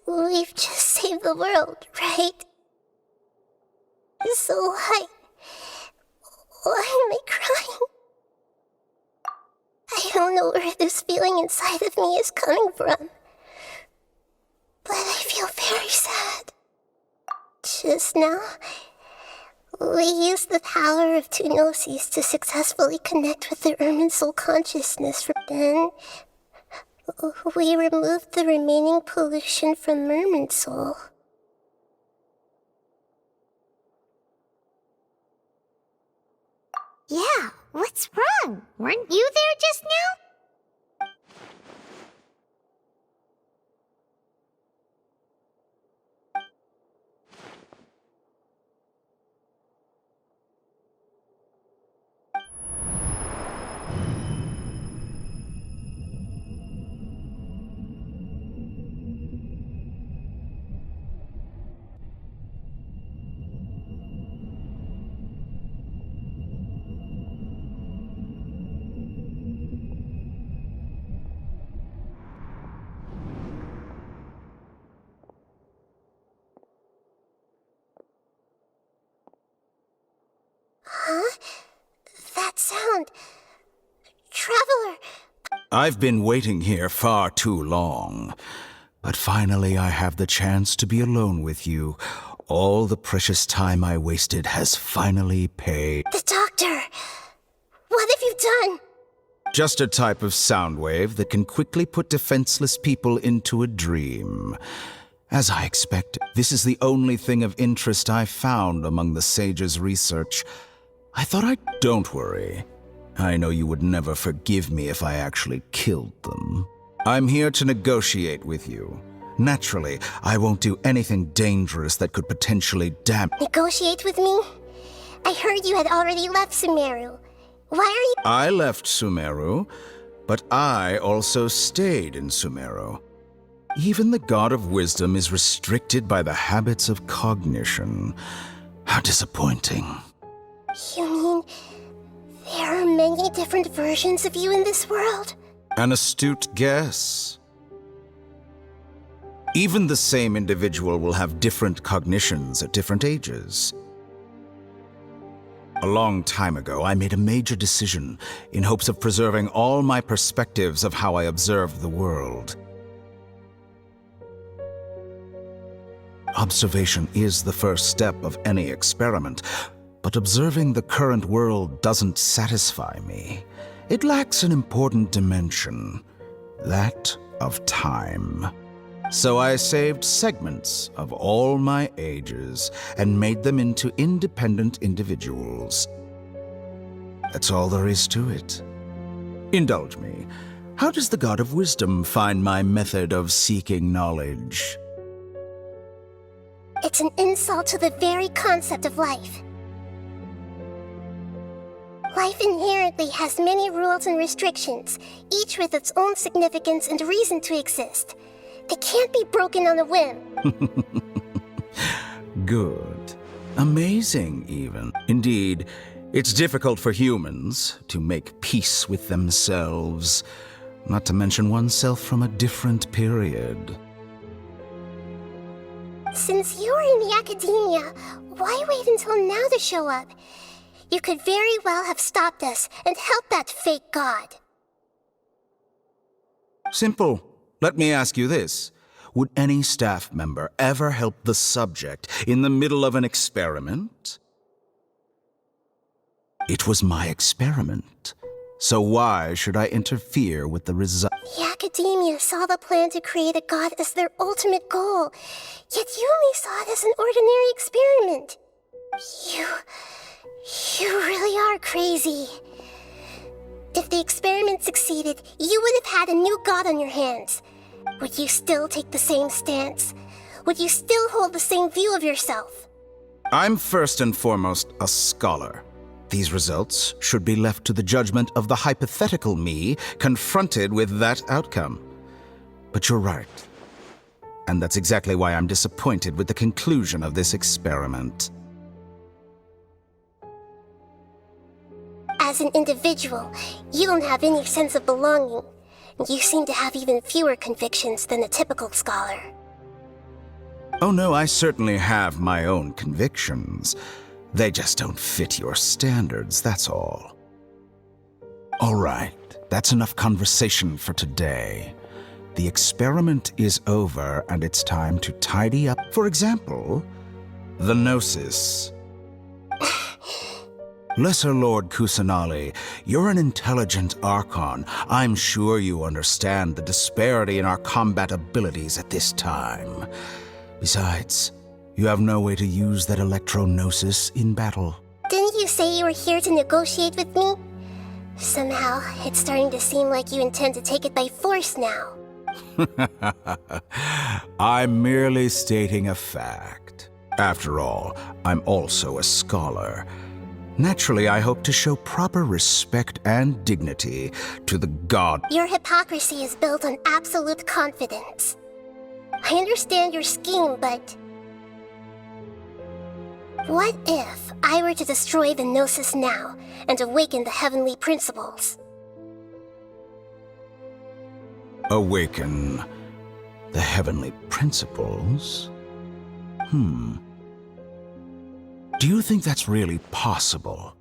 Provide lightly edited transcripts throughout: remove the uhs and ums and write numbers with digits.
We've just saved the world, right? So why am I crying? I don't know where this feeling inside of me is coming from, but I feel very sad. Just now, we used the power of two gnosis to successfully connect with the Ermin soul consciousness. Then, we removed the remaining pollution from Ermin soul. Yeah, what's wrong? Weren't you there just now? Huh? That sound. Traveler. I've been waiting here far too long. But finally I have the chance to be alone with you. All the precious time I wasted has finally paid. The doctor. What have you done? Just a type of sound wave that can quickly put defenseless people into a dream. As I expected, this is the only thing of interest I found among the sage's research. I thought Don't worry. I know you would never forgive me if I actually killed them. I'm here to negotiate with you. Naturally, I won't do anything dangerous that could potentially Negotiate with me? I heard you had already left Sumeru. Why are you— I left Sumeru, but I also stayed in Sumeru. Even the God of Wisdom is restricted by the habits of cognition. How disappointing. You mean there are many different versions of you in this world? An astute guess. Even the same individual will have different cognitions at different ages. A long time ago, I made a major decision in hopes of preserving all my perspectives of how I observed the world. Observation is the first step of any experiment, but observing the current world doesn't satisfy me. It lacks an important dimension, that of time. So I saved segments of all my ages and made them into independent individuals. That's all there is to it. Indulge me. How does the God of Wisdom find my method of seeking knowledge? It's an insult to the very concept of life. Life inherently has many rules and restrictions, each with its own significance and reason to exist. They can't be broken on a whim. Good. Amazing, even. Indeed, it's difficult for humans to make peace with themselves, not to mention oneself from a different period. Since you're in the academia, why wait until now to show up? You could very well have stopped us and helped that fake god. Simple. Let me ask you this. Would any staff member ever help the subject in the middle of an experiment? It was my experiment. So why should I interfere with the result? The academia saw the plan to create a god as their ultimate goal, yet you only saw it as an ordinary experiment. You really are crazy. If the experiment succeeded, you would have had a new god on your hands. Would you still take the same stance? Would you still hold the same view of yourself? I'm first and foremost a scholar. These results should be left to the judgment of the hypothetical me confronted with that outcome. But you're right. And that's exactly why I'm disappointed with the conclusion of this experiment. As an individual, you don't have any sense of belonging. You seem to have even fewer convictions than a typical scholar. Oh no, I certainly have my own convictions. They just don't fit your standards, that's all. All right, that's enough conversation for today. The experiment is over, and it's time to tidy up. For example, the Gnosis. Lesser Lord Kusanali, you're an intelligent Archon. I'm sure you understand the disparity in our combat abilities at this time. Besides, you have no way to use that Electro-Gnosis in battle. Didn't you say you were here to negotiate with me? Somehow, it's starting to seem like you intend to take it by force now. I'm merely stating a fact. After all, I'm also a scholar. Naturally, I hope to show proper respect and dignity to the god. Your hypocrisy is built on absolute confidence. I understand your scheme, but... what if I were to destroy the Gnosis now and awaken the heavenly principles? Awaken the heavenly principles? Do you think that's really possible?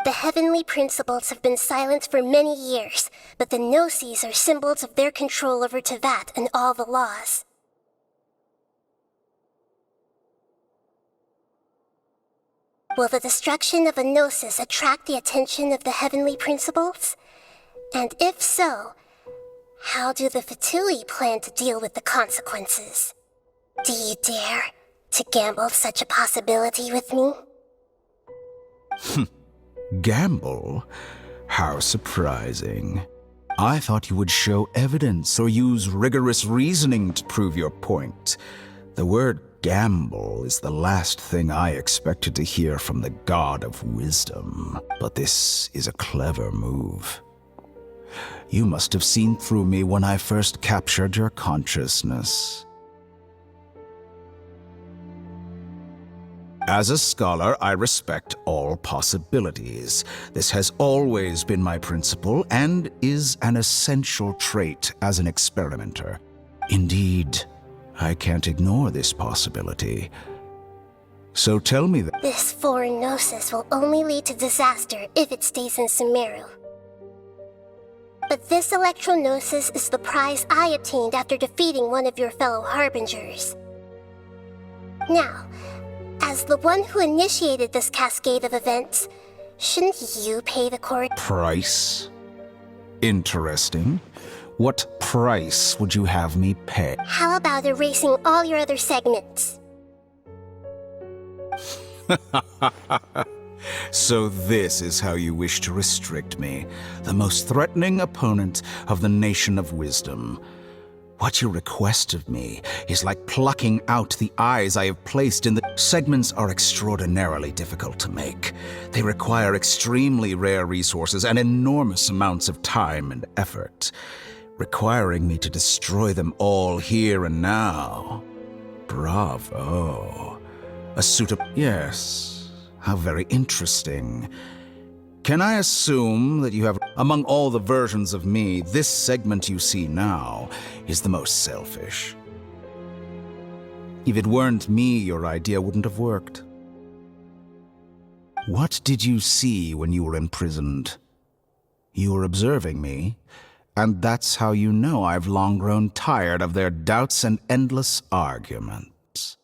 The heavenly principles have been silent for many years, but the Gnosis are symbols of their control over Tevat and all the laws. Will the destruction of a Gnosis attract the attention of the heavenly principles? And if so, how do the Fatui plan to deal with the consequences? Do you dare to gamble such a possibility with me? Gamble? How surprising. I thought you would show evidence or use rigorous reasoning to prove your point. The word gamble is the last thing I expected to hear from the god of wisdom. But this is a clever move. You must have seen through me when I first captured your consciousness. As a scholar, I respect all possibilities. This has always been my principle and is an essential trait as an experimenter. Indeed, I can't ignore this possibility. So tell me that... This foreign Gnosis will only lead to disaster if it stays in Sumeru. But this Electro-Gnosis is the prize I obtained after defeating one of your fellow Harbingers. Now, as the one who initiated this cascade of events, shouldn't you pay the court? Price? Interesting. What price would you have me pay? How about erasing all your other segments? So this is how you wish to restrict me, the most threatening opponent of the Nation of Wisdom. What you request of me is like plucking out the eyes I have placed in the... Segments are extraordinarily difficult to make. They require extremely rare resources and enormous amounts of time and effort, requiring me to destroy them all here and now. Bravo. A suitable... Yes, how very interesting. Can I assume that you have... Among all the versions of me, this segment you see now is the most selfish. If it weren't me, your idea wouldn't have worked. What did you see when you were imprisoned? You were observing me, and that's how you know I've long grown tired of their doubts and endless arguments.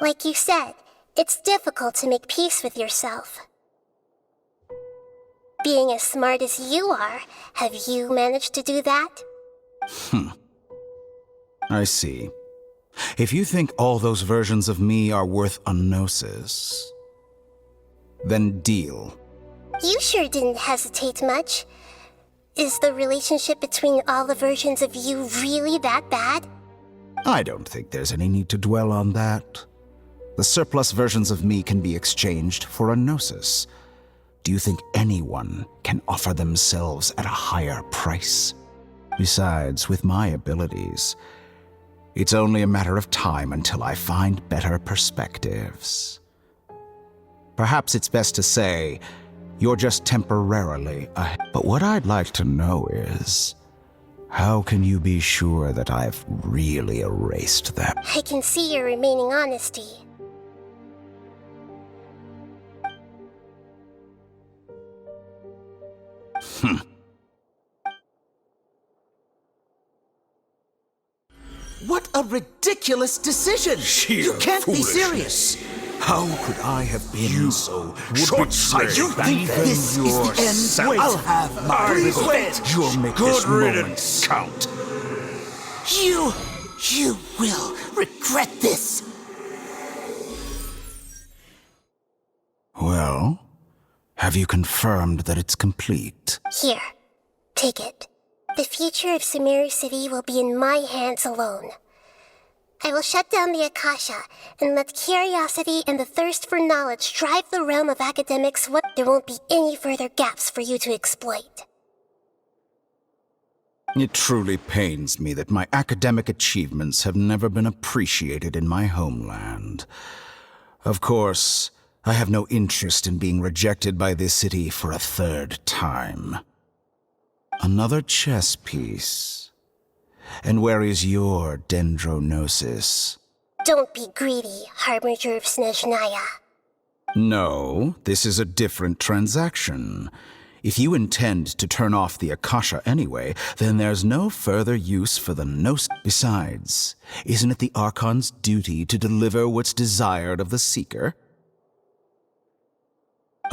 Like you said, it's difficult to make peace with yourself. Being as smart as you are, have you managed to do that? I see. If you think all those versions of me are worth a gnosis, then deal. You sure didn't hesitate much. Is the relationship between all the versions of you really that bad? I don't think there's any need to dwell on that. The surplus versions of me can be exchanged for a gnosis. Do you think anyone can offer themselves at a higher price? Besides, with my abilities, it's only a matter of time until I find better perspectives. Perhaps it's best to say, you're just temporarily ahead. But what I'd like to know is, How can you be sure that I've really erased them? I can see your remaining honesty. What a ridiculous decision! You can't be serious! How could I have been so short-sighted? You think this is the end? I'll have my revenge! You'll make this moment count. You will regret this! Well, have you confirmed that it's complete? Here, take it. The future of Sumeru City will be in my hands alone. I will shut down the Akasha and let curiosity and the thirst for knowledge drive the realm of academics. There won't be any further gaps for you to exploit. It truly pains me that my academic achievements have never been appreciated in my homeland. Of course, I have no interest in being rejected by this city for a third time. Another chess piece. And where is your dendronosis? Don't be greedy, Harbinger of Snezhnaya. No, this is a different transaction. If you intend to turn off the Akasha anyway, then there's no further use for the Gnosis. Besides, isn't it the Archon's duty to deliver what's desired of the Seeker?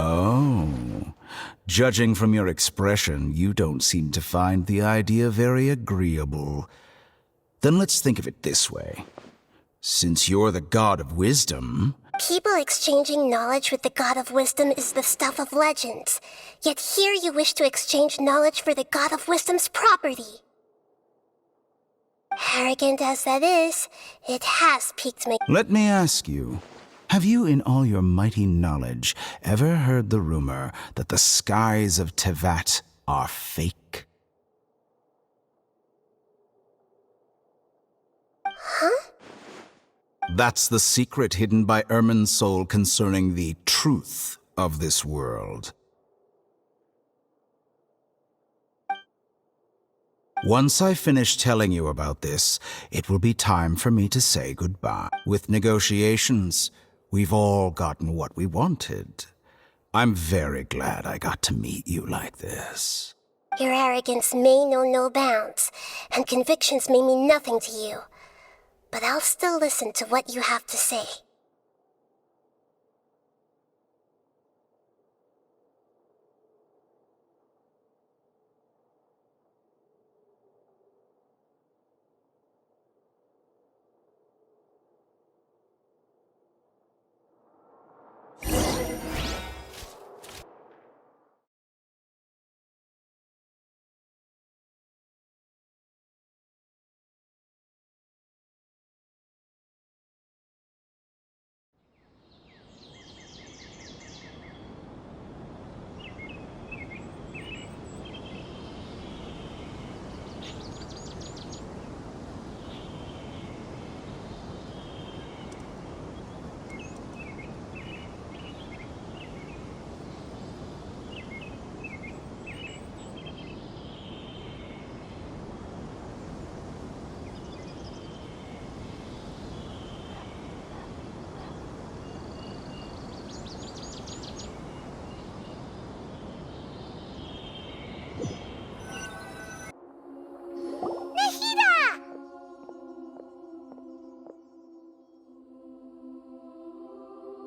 Oh, judging from your expression, you don't seem to find the idea very agreeable. Then let's think of it this way. Since you're the God of Wisdom... People exchanging knowledge with the God of Wisdom is the stuff of legends. Yet here you wish to exchange knowledge for the God of Wisdom's property. Arrogant as that is, it has piqued my... Let me ask you, have you in all your mighty knowledge ever heard the rumor that the skies of Tevat are fake? Huh? That's the secret hidden by Ermin's soul concerning the truth of this world. Once I finish telling you about this, it will be time for me to say goodbye. With negotiations, we've all gotten what we wanted. I'm very glad I got to meet you like this. Your arrogance may know no bounds, and convictions may mean nothing to you. But I'll still listen to what you have to say.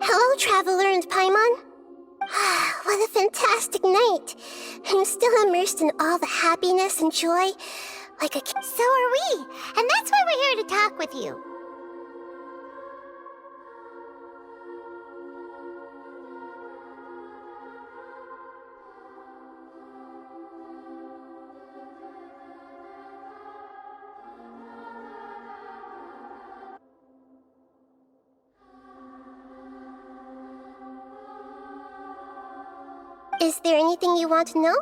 Hello, Traveler and Paimon. What a fantastic night. I'm still immersed in all the happiness and joy, like a kid. So are we, and that's why we're here to talk with you. Is there anything you want to know?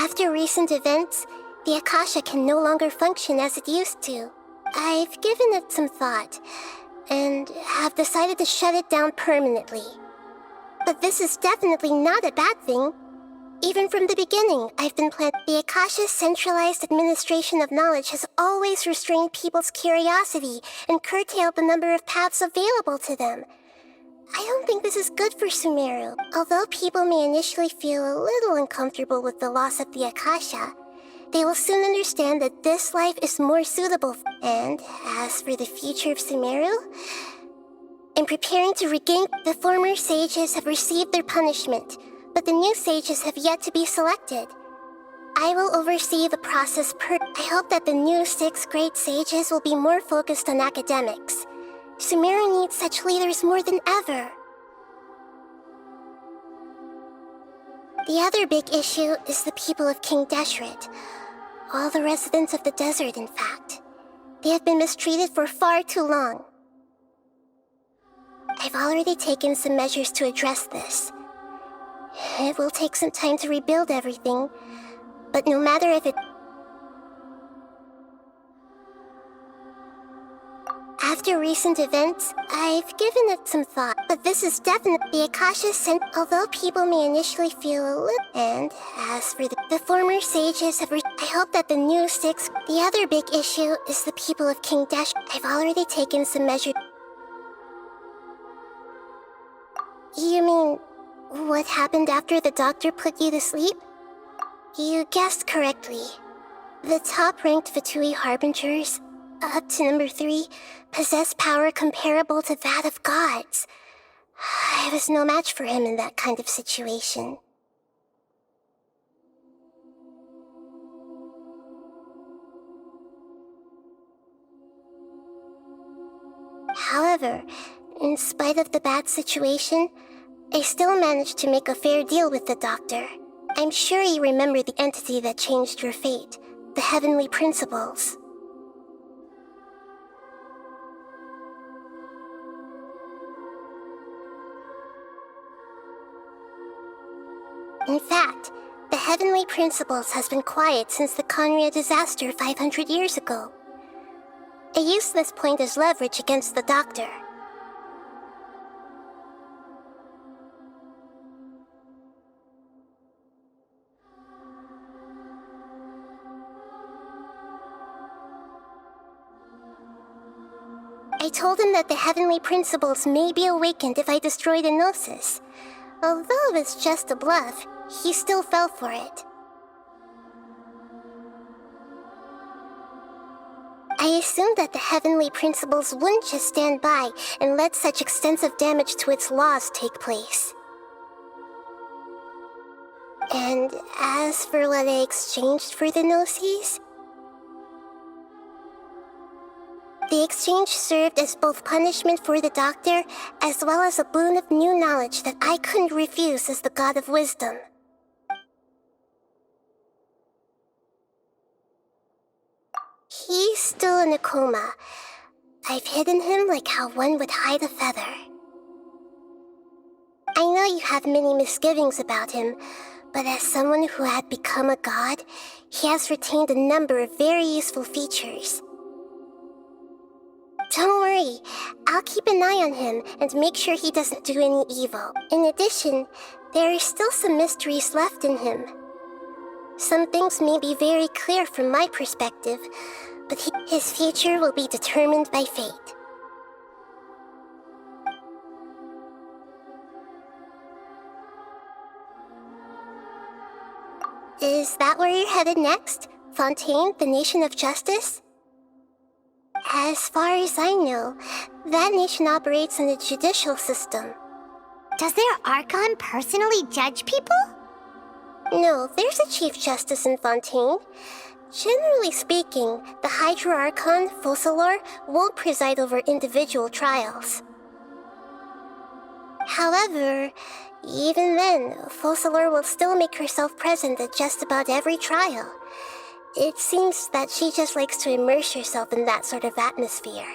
After recent events, the Akasha can no longer function as it used to. I've given it some thought, and have decided to shut it down permanently. But this is definitely not a bad thing. Even from the beginning, I've been planning. The Akasha's centralized administration of knowledge has always restrained people's curiosity and curtailed the number of paths available to them. I don't think this is good for Sumeru. Although people may initially feel a little uncomfortable with the loss of the Akasha, they will soon understand that this life is more suitable. And as for the future of Sumeru, in preparing to regain, the former sages have received their punishment, but the new sages have yet to be selected. I will oversee the process I hope that the new 6 great sages will be more focused on academics. Sumeru needs such leaders more than ever. The other big issue is the people of King Deshret. All the residents of the desert, in fact. They have been mistreated for far too long. I've already taken some measures to address this. It will take some time to rebuild everything, but no matter if it... After recent events, I've given it some thought, but this is definitely the Akasha's sent. Although people may initially feel a little... And as for the former sages have... I hope that the new 6... The other big issue is the people of King Dash. I've already taken some measures. You mean, what happened after the doctor put you to sleep? You guessed correctly. The top-ranked Fatui Harbingers, up to number 3, possess power comparable to that of gods. I was no match for him in that kind of situation. However, in spite of the bad situation, I still managed to make a fair deal with the doctor. I'm sure you remember the entity that changed your fate, the Heavenly Principles. In fact, the Heavenly Principles has been quiet since the Conria disaster 500 years ago. I used this point as leverage against the doctor. I told him that the Heavenly Principles may be awakened if I destroy the Gnosis. Although it's just a bluff, he still fell for it. I assumed that the Heavenly Principles wouldn't just stand by and let such extensive damage to its laws take place. And as for what I exchanged for the Gnosis, the exchange served as both punishment for the doctor as well as a boon of new knowledge that I couldn't refuse as the god of wisdom. He's still in a coma. I've hidden him like how one would hide a feather. I know you have many misgivings about him, but as someone who had become a god, he has retained a number of very useful features. Don't worry, I'll keep an eye on him and make sure he doesn't do any evil. In addition, there are still some mysteries left in him. Some things may be very clear from my perspective, but his future will be determined by fate. Is that where you're headed next? Fontaine, the Nation of Justice? As far as I know, that nation operates in a judicial system. Does their Archon personally judge people? No, there's a Chief Justice in Fontaine. Generally speaking, the Hydra-Archon, Focalor, won't preside over individual trials. However, even then, Focalor will still make herself present at just about every trial. It seems that she just likes to immerse herself in that sort of atmosphere.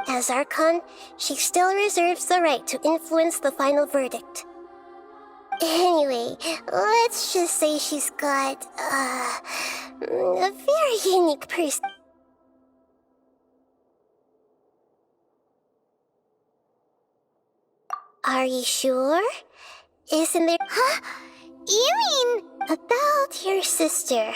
As Archon, she still reserves the right to influence the final verdict. Anyway, let's let's just say she's got, a very unique person. Are you sure? Isn't there— Huh? You mean... About your sister.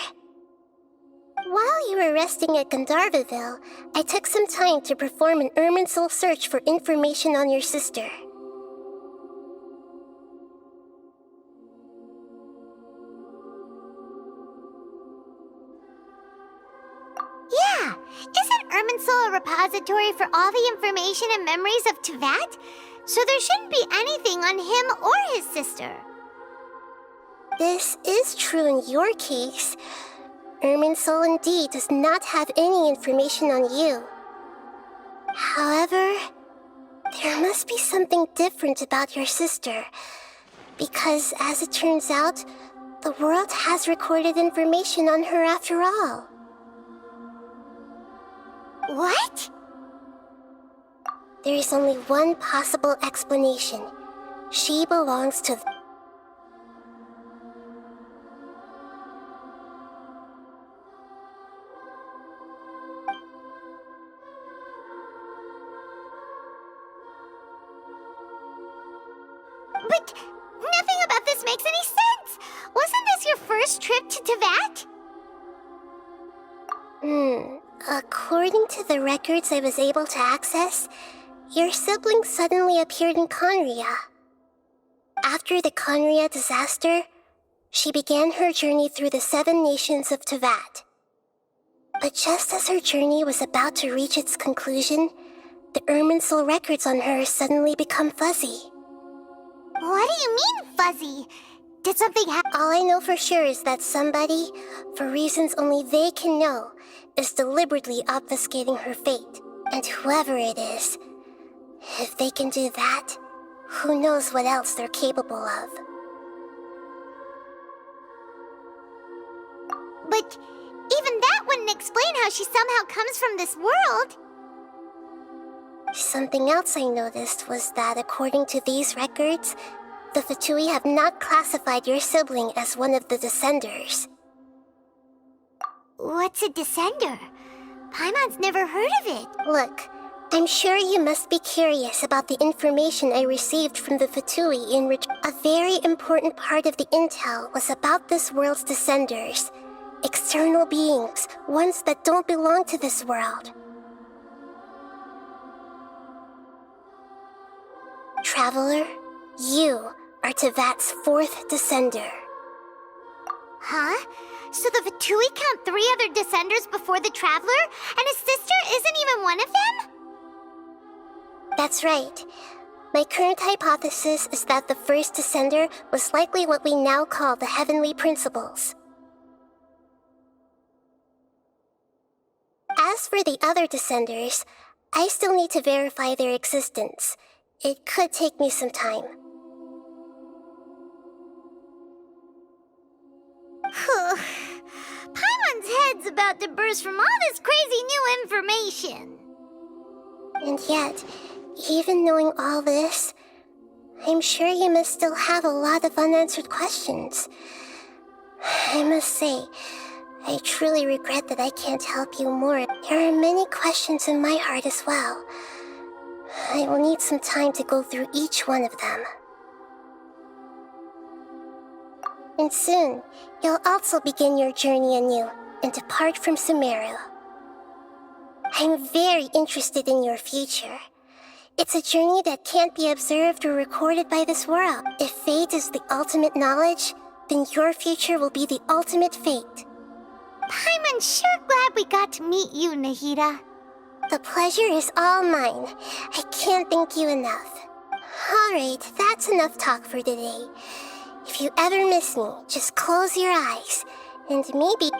While you were resting at Gandharvaville, I took some time to perform an Irminsul search for information on your sister. Yeah, isn't Irminsul a repository for all the information and memories of Teyvat? So there shouldn't be anything on him or his sister. This is true in your case. Irminsul indeed does not have any information on you. However, there must be something different about your sister, because as it turns out, the world has recorded information on her after all. What? There is only one possible explanation. She belongs to— But nothing about this makes any sense! Wasn't this your first trip to Teyvat? According to the records I was able to access, your sibling suddenly appeared in Conria. After the Conria disaster, she began her journey through the 7 nations of Teyvat. But just as her journey was about to reach its conclusion, the Irminsul records on her suddenly become fuzzy. What do you mean, fuzzy? Did something happen? All I know for sure is that somebody, for reasons only they can know, is deliberately obfuscating her fate. And whoever it is, if they can do that, who knows what else they're capable of. But even that wouldn't explain how she somehow comes from this world. Something else I noticed was that according to these records, the Fatui have not classified your sibling as one of the Descenders. What's a descender? Paimon's never heard of it. Look, I'm sure you must be curious about the information I received from the Fatui in return. A very important part of the intel was about this world's Descenders. External beings, ones that don't belong to this world. Traveler, you are Teyvat's 4th Descender. Huh? So the Fatui count 3 other Descenders before the Traveler, and his sister isn't even one of them? That's right. My current hypothesis is that the first Descender was likely what we now call the Heavenly Principles. As for the other Descenders, I still need to verify their existence. It could take me some time. Paimon's head's about to burst from all this crazy new information. And yet, even knowing all this, I'm sure you must still have a lot of unanswered questions. I must say, I truly regret that I can't help you more. There are many questions in my heart as well. I will need some time to go through each one of them. And soon, you'll also begin your journey anew and depart from Sumeru. I'm very interested in your future. It's a journey that can't be observed or recorded by this world. If fate is the ultimate knowledge, then your future will be the ultimate fate. Paimon's sure glad we got to meet you, Nahida. The pleasure is all mine. I can't thank you enough. Alright, that's enough talk for today. If you ever miss me, just close your eyes, and maybe